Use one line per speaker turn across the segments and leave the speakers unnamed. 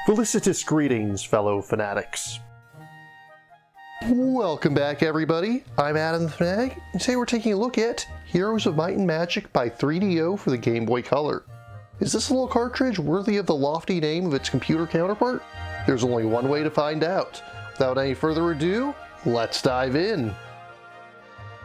Felicitous greetings, fellow fanatics. Welcome back, everybody. I'm Adam the Fanatic, and today we're taking a look at Heroes of Might and Magic by 3DO for the Game Boy Color. Is this little cartridge worthy of the lofty name of its computer counterpart? There's only one way to find out. Without any further ado, let's dive in.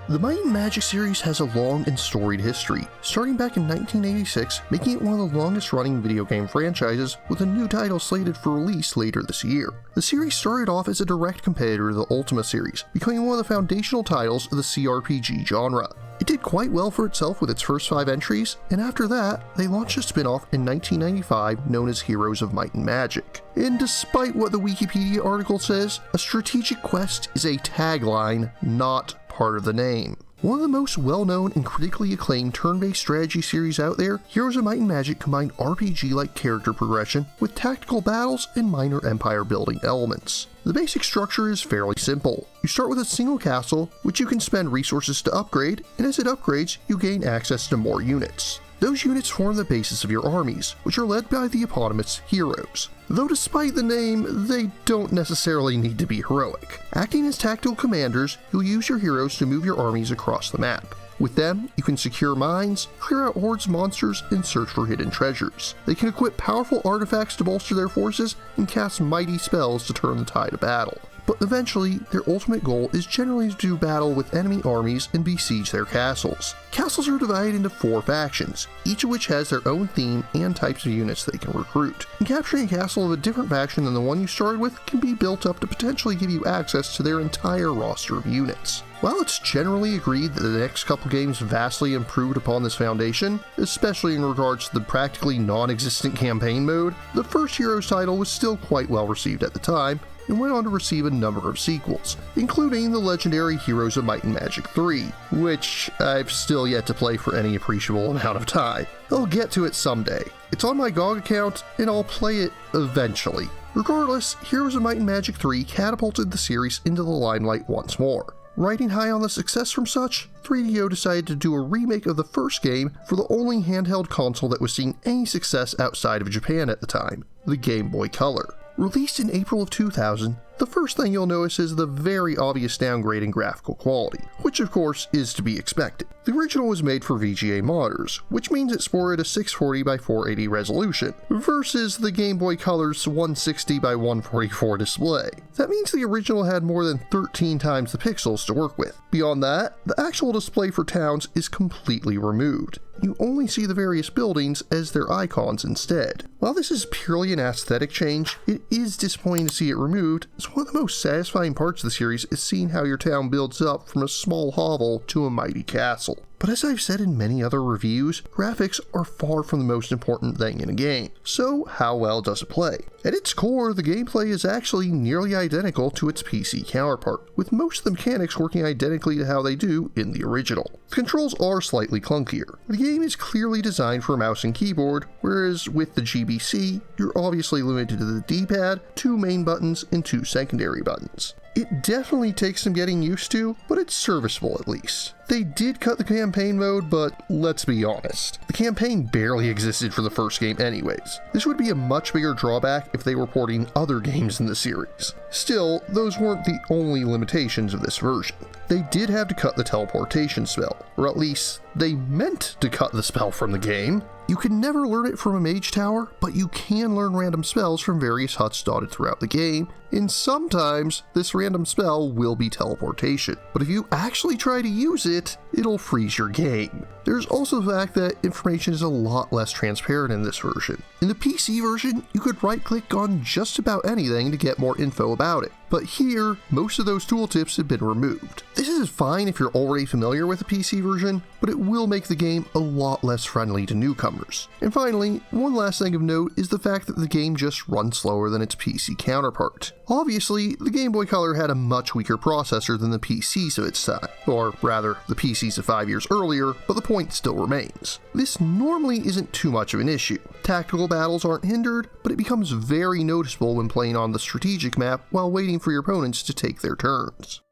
The Might and Magic series has a long and storied history, starting back in 1986, making it one of the longest running video game franchises, with a new title slated for release later this year. The series started off as a direct competitor to the Ultima series, becoming one of the foundational titles of the CRPG genre. It did quite well for itself with its first 5 entries, and after that, they launched a spin-off in 1995 known as Heroes of Might and Magic. And despite what the Wikipedia article says, a strategic quest is a tagline, not part of the name. One of the most well-known and critically acclaimed turn-based strategy series out there, Heroes of Might and Magic combined RPG-like character progression with tactical battles and minor empire-building elements. The basic structure is fairly simple. You start with a single castle, which you can spend resources to upgrade, and as it upgrades, you gain access to more units. Those units form the basis of your armies, which are led by the eponymous heroes. Though despite the name, they don't necessarily need to be heroic. Acting as tactical commanders, you'll use your heroes to move your armies across the map. With them, you can secure mines, clear out hordes of monsters, and search for hidden treasures. They can equip powerful artifacts to bolster their forces, and cast mighty spells to turn the tide of battle. But eventually, their ultimate goal is generally to do battle with enemy armies and besiege their castles. Castles are divided into 4 factions, each of which has their own theme and types of units they can recruit. And capturing a castle of a different faction than the one you started with can be built up to potentially give you access to their entire roster of units. While it's generally agreed that the next couple games vastly improved upon this foundation, especially in regards to the practically non-existent campaign mode, the first Heroes title was still quite well received at the time, and went on to receive a number of sequels, including the legendary Heroes of Might and Magic 3, which I've still yet to play for any appreciable amount of time. I'll get to it someday. It's on my GOG account, and I'll play it eventually. Regardless, Heroes of Might and Magic 3 catapulted the series into the limelight once more. Riding high on the success from such, 3DO decided to do a remake of the first game for the only handheld console that was seeing any success outside of Japan at the time, the Game Boy Color. Released in April of 2000, the first thing you'll notice is the very obvious downgrade in graphical quality, which of course is to be expected. The original was made for VGA monitors, which means it sported a 640 by 480 resolution, versus the Game Boy Color's 160 by 144 display. That means the original had more than 13 times the pixels to work with. Beyond that, the actual display for towns is completely removed. You only see the various buildings as their icons instead. While this is purely an aesthetic change, it is disappointing to see it removed, as one of the most satisfying parts of the series is seeing how your town builds up from a small hovel to a mighty castle. But as I've said in many other reviews, graphics are far from the most important thing in a game. So how well does it play? At its core, the gameplay is actually nearly identical to its PC counterpart, with most of the mechanics working identically to how they do in the original. The controls are slightly clunkier. The game is clearly designed for a mouse and keyboard, whereas with the GBC, you're obviously limited to the D-pad, 2 main buttons, and 2 secondary buttons. It definitely takes some getting used to, but it's serviceable at least. They did cut the campaign mode, but let's be honest, the campaign barely existed for the first game anyways. This would be a much bigger drawback if they were porting other games in the series. Still, those weren't the only limitations of this version. They did have to cut the teleportation spell, or at least they meant to cut the spell from the game. You can never learn it from a mage tower, but you can learn random spells from various huts dotted throughout the game, and sometimes this random spell will be teleportation. But if you actually try to use it, it'll freeze your game. There's also the fact that information is a lot less transparent in this version. In the PC version, you could right-click on just about anything to get more info about it, but here, most of those tooltips have been removed. This is fine if you're already familiar with the PC version, but it will make the game a lot less friendly to newcomers. And finally, one last thing of note is the fact that the game just runs slower than its PC counterpart. Obviously, the Game Boy Color had a much weaker processor than the PCs of its time, or rather, the PCs of 5 years earlier, but the point still remains. This normally isn't too much of an issue. Tactical battles aren't hindered, but it becomes very noticeable when playing on the strategic map while waiting for your opponents to take their turns.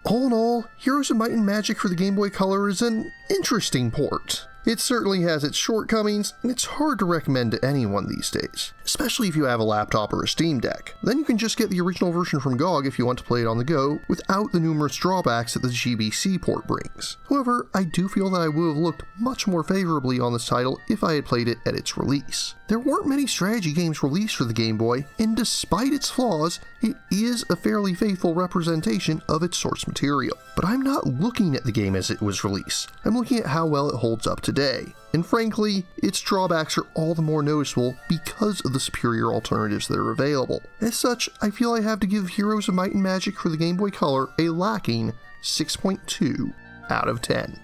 All in all, Heroes of Might and Magic for the Game Boy Color is an interesting port. It certainly has its shortcomings, and it's hard to recommend to anyone these days. especially if you have a laptop or a Steam Deck. Then you can just get the original version from GOG if you want to play it on the go, without the numerous drawbacks that the GBC port brings. However, I do feel that I would have looked much more favorably on this title if I had played it at its release. There weren't many strategy games released for the Game Boy, and despite its flaws, it is a fairly faithful representation of its source material. But I'm not looking at the game as it was released, I'm looking at how well it holds up today. And frankly, its drawbacks are all the more noticeable because of the superior alternatives that are available. As such, I feel I have to give Heroes of Might and Magic for the Game Boy Color a lacking 6.2 out of 10.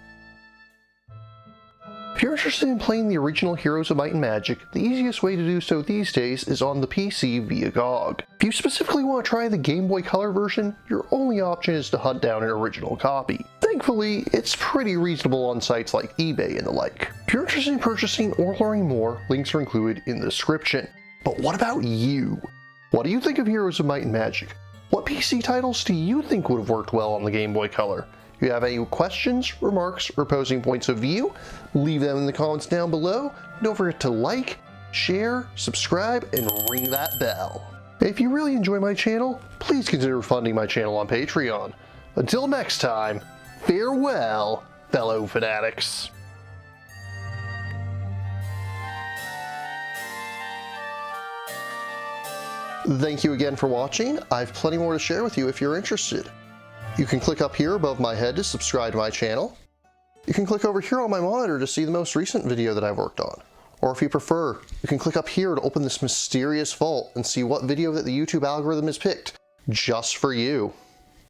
If you're interested in playing the original Heroes of Might and Magic, the easiest way to do so these days is on the PC via GOG. If you specifically want to try the Game Boy Color version, your only option is to hunt down an original copy. Thankfully, it's pretty reasonable on sites like eBay and the like. If you're interested in purchasing or learning more, links are included in the description. But what about you? What do you think of Heroes of Might and Magic? What PC titles do you think would have worked well on the Game Boy Color? If you have any questions, remarks, or opposing points of view, leave them in the comments down below. Don't forget to like, share, subscribe, and ring that bell. If you really enjoy my channel, please consider funding my channel on Patreon. Until next time, farewell, fellow fanatics. Thank you again for watching. I have plenty more to share with you if you're interested. You can click up here above my head to subscribe to my channel. You can click over here on my monitor to see the most recent video that I've worked on. Or if you prefer, you can click up here to open this mysterious vault and see what video that the YouTube algorithm has picked just for you.